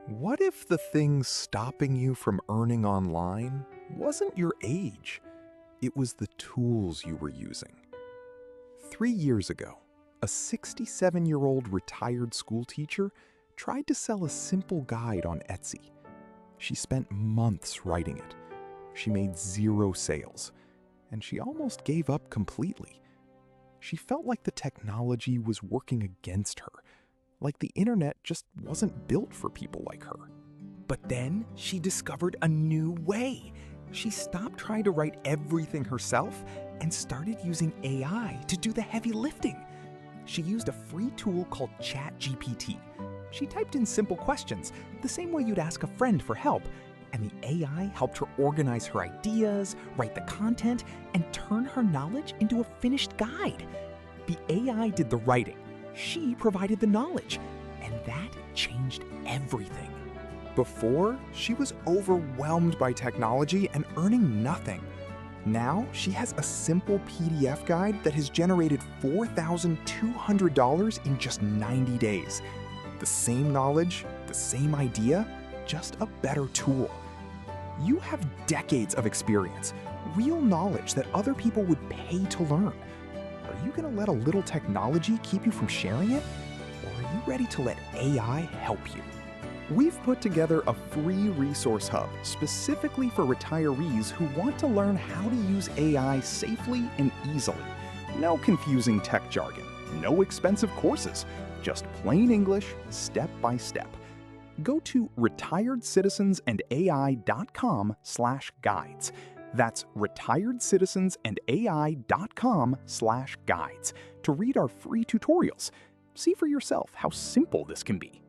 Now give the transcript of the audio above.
What if the thing stopping you from earning online wasn't your age? It was the tools you were using. 3 years ago, a 67-year-old retired school teacher tried to sell a simple guide on Etsy. She spent months writing it. She made 0 sales, and she almost gave up completely. She felt like the technology was working against her, like the internet just wasn't built for people like her. But then she discovered a new way. She stopped trying to write everything herself and started using AI to do the heavy lifting. She used a free tool called ChatGPT. She typed in simple questions, the same way you'd ask a friend for help, and the AI helped her organize her ideas, write the content, and turn her knowledge into a finished guide. The AI did the writing. She provided the knowledge, and that changed everything. Before, she was overwhelmed by technology and earning nothing. Now, she has a simple PDF guide that has generated $4,200 in just 90 days. The same knowledge, the same idea, just a better tool. You have decades of experience, real knowledge that other people would pay to learn. Are you going to let a little technology keep you from sharing it? Or are you ready to let AI help you? We've put together a free resource hub specifically for retirees who want to learn how to use AI safely and easily. No confusing tech jargon, no expensive courses, just plain English, step by step. Go to retiredcitizensandai.com/guides. That's retiredcitizensandai.com/guides to read our free tutorials. See for yourself how simple this can be.